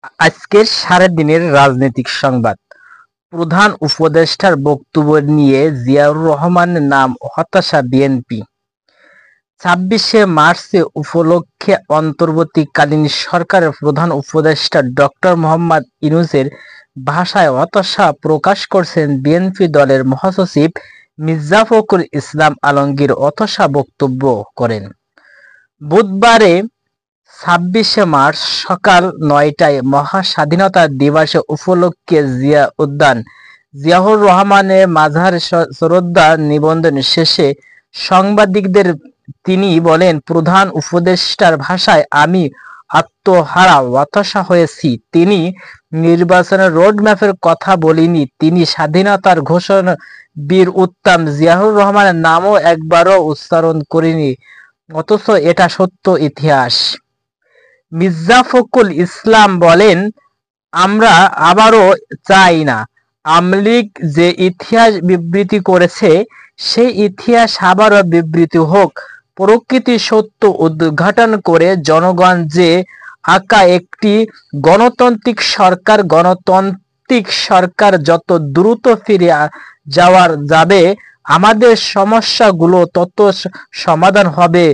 আজকের সারাদিনের রাজনৈতিক সংবাদ। প্রধান উপদেষ্টার বক্তব্য নিয়ে জিয়াউর রহমানের নাম হতাশা বিএনপি। ২৬শে মার্চ উপলক্ষে অন্তর্বর্তীকালীন সরকারের প্রধান উপদেষ্টা ডক্টর মোহাম্মদ ইউনূসের ভাষায় হতাশা প্রকাশ করেছেন বিএনপি দলের মহাসচিব মির্জা ফখরুল ইসলাম আলমগীর। হতাশা বক্তব্য করেন বুধবারে ২৬শে মার্চ সকাল ৯টায় মহাস্বাধীনতা দিবস উপলক্ষে জিয়া উদ্যান জিয়াউর রহমানের মাজারে শ্রদ্ধা নিবেদন শেষে সাংবাদিকদের তিনি বলেন, প্রধান উপদেষ্টার ভাষায় আমি আত্মহারা, হতাশা হয়েছি। তিনি নির্বাচনের রোডম্যাপের কথা বলেননি। তিনি স্বাধীনতার ঘোষণা বীর উত্তম জিয়াউর রহমানের নামও একবারও উচ্চারণ করেননি, অথচ এটা সত্য ইতিহাস। মির্জা ফখরুল ইসলাম বলেন, আমরা আবারও চাই না আওয়ামী যে ইতিহাস বিবৃতি করেছে সেই ইতিহাস আবারও বিবৃতি হোক। প্রকৃতি সত্য উদ্ঘাটন করে জনগণ যে আঁকা একটি গণতান্ত্রিক সরকার যত দ্রুত ফিরে যাবে আমাদের সমস্যাগুলো তত সমাধান হবে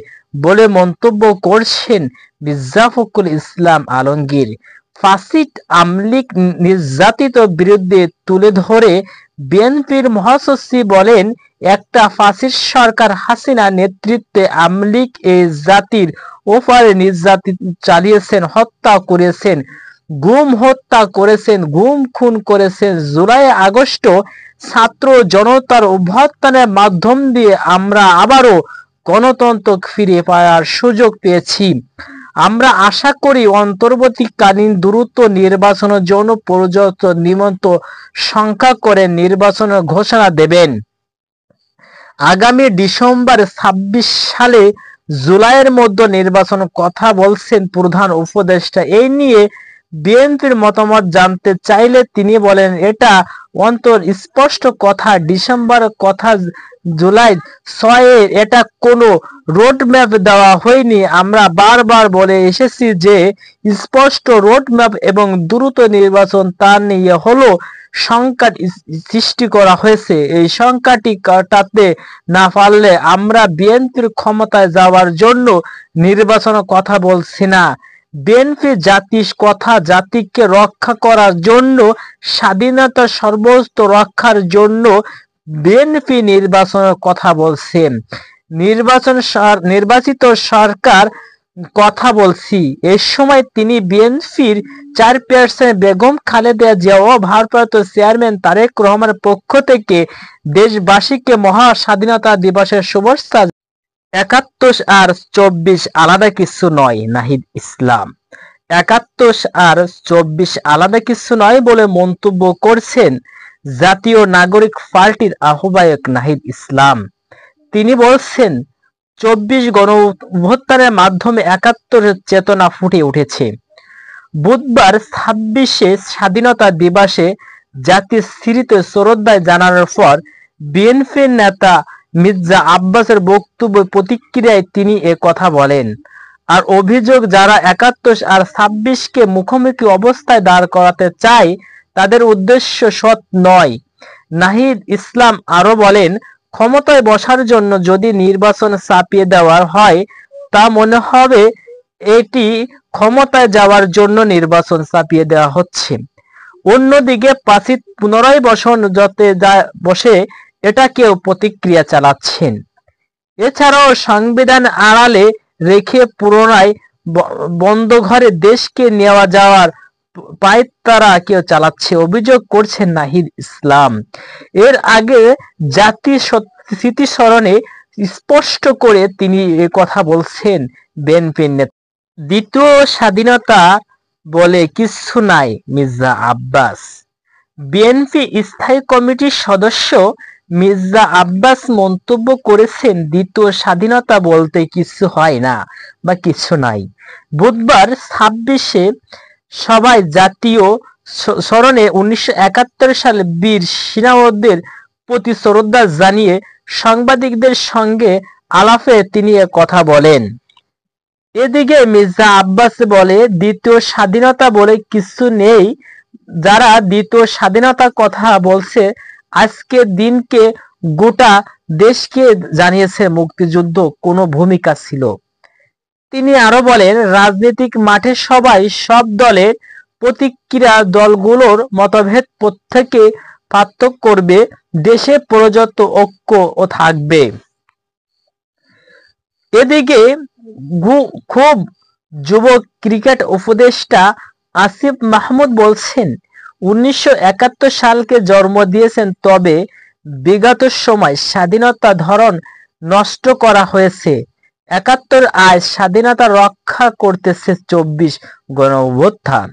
বলে মন্তব্য করছেন মির্জা ফখরুল ইসলাম আলমগীর। ফ্যাসিস্ট আওয়ামী লীগ নির্যাতিত বিরুদ্ধে তুলে ধরে বিএনপির মহাসচিব বলেন, একটা ফ্যাসিস্ট সরকার হাসিনা নেতৃত্বে আওয়ামী লীগ এই জাতির ওপরে নির্যাতন চালিয়েছেন, হত্যা করেছেন, হত্যা করেছেন, খুন করেছেন। জুলাই আগস্ট ছাত্র জনতার অভ্যুত্থানের মাধ্যম দিয়ে আমরা আবারও গণতন্ত্র ফিরে পাওয়ার সুযোগ পেয়েছি। আমরা আশা করি অন্তর্বর্তীকালীন দ্রুত নির্বাচনের জন্য পর্যাপ্ত নিমন্ত্রণ সংখ্যা করে নির্বাচনের ঘোষণা দেবেন। আগামী ডিসেম্বর ২৬ সালে জুলাইয়ের মধ্যে নির্বাচনের কথা বলছেন প্রধান উপদেষ্টা। এই নিয়ে বিএনপির মতামত জানতে চাইলে তিনি বলেন, এটা স্পষ্ট কথা, ডিসেম্বর কথা জুলাই ৬ এটা কোনো রোডম্যাপ দেওয়া হয়নি। আমরা বারবার বলে এসেছি যে স্পষ্ট রোডম্যাপ এবং দ্রুত নির্বাচন তা নিয়ে হলো সংকট সৃষ্টি করা হয়েছে। এই সংকটটি কাটাতে না পারলে আমরা বিএনপির ক্ষমতায় যাওয়ার জন্য নির্বাচনের কথা বলছি না। বিএনপি জাতিকে রক্ষা করার জন্য, স্বাধীনতা সর্বোচ্চ রক্ষার জন্য বিএনপি নির্বাচনের কথা বলছে। নির্বাচিত সরকার কথা বলছি। এই সময় তিনি বিএনপির চেয়ারপারসন বেগম খালেদা জিয়া ও ভারপ্রাপ্ত চেয়ারম্যান তারেক রহমানের পক্ষ থেকে দেশবাসীকে মহা স্বাধীনতা দিবসের শুভেচ্ছা। ৭১ আর ২৪ আলাদা কিছু নয়। নাহিদ ইসলাম। ৭১ আর ২৪ আলাদা কিছু নয় বলে মন্তব্য করছেন জাতীয় নাগরিক পার্টির আহ্বায়ক নাহিদ ইসলাম। তিনি বলছেন, ২৪ গণঅভ্যুত্থানের মাধ্যমে ৭১-এর চেতনা ফুটে উঠেছে। বুধবার ২৬শে স্বাধীনতা দিবসে জাতির স্মৃতিতে শ্রদ্ধা জানানোর পর বিএনপির নেতা মির্জা আব্বাসের বক্তব্য প্রতিক্রিয়ায় তিনি এ কথা বলেন। আর অভিযোগ, যারা ৭১ আর ২৬কে মুখোমুখি অবস্থায় দাঁড় করাতে চায় তাদের উদ্দেশ্য সৎ নয়। নাহিদ ইসলাম আরো বলেন, ক্ষমতায় বসার জন্য যদি নির্বাচন চাপিয়ে দেওয়া হয় তা মনে হবে এটি ক্ষমতায় যাওয়ার জন্য নির্বাচন চাপিয়ে দেওয়া হচ্ছে। অন্যদিকে ফ্যাসিস্ট পুনরায় বসে এটা কেউ প্রতিক্রিয়া চালাচ্ছেন। এছাড়াও সংবিধান আড়ালে রেখে পুনরায় বন্ধ ঘরে দেশকে নেওয়া যাওয়ার পায়তারা কেউ চালাচ্ছে অভিযোগ করছেন নাহিদ ইসলাম। এর আগে জাতির স্মৃতিস্মরণে স্পষ্ট করে তিনি কথা বলছেন বিএনপির নেতা। দ্বিতীয় স্বাধীনতা বলে কিছু নাই মির্জা আব্বাস। বিএনপি স্থায়ী কমিটির সদস্য মির্জা আব্বাস মন্তব্য করেছেন, দ্বিতীয় স্বাধীনতা বলতে কিছু হয় না বা কিছু নাই। বুধবার ২৬শে সবাই জাতীয় স্মরণে ১৯৭১ সালে বীর সেনানীদের প্রতি শ্রদ্ধা জানিয়ে সাংবাদিকদের সঙ্গে আলাপে তিনি কথা বলেন। এদিকে মির্জা আব্বাস বলে, দ্বিতীয় স্বাধীনতা বলে কিছু নেই। যারা দ্বিতীয় স্বাধীনতার কথা বলছে, আজকের দিনকে গোটা দেশকে জানিয়েছে মুক্তিযুদ্ধ কোনো ভূমিকা ছিল। তিনি আরো বলেন, রাজনৈতিক মাঠে সবাই সব দলের প্রতিক্রিয়া, দলগুলোর মতভেদ প্রত্যেকে পার্থক্য করবে, দেশে প্রযুক্ত ঐক্য ও থাকবে। এদিকে খুব যুব ক্রিকেট উপদেষ্টা আসিফ মাহমুদ বলছেন, 1971 সালকে জন্ম দিয়েছেন, তবে বিগত সময় স্বাধীনতা ধরন নষ্ট করা হয়েছে। 71 আজ স্বাধীনতা রক্ষা করতেছে 24 গণঅভ্যুত্থান।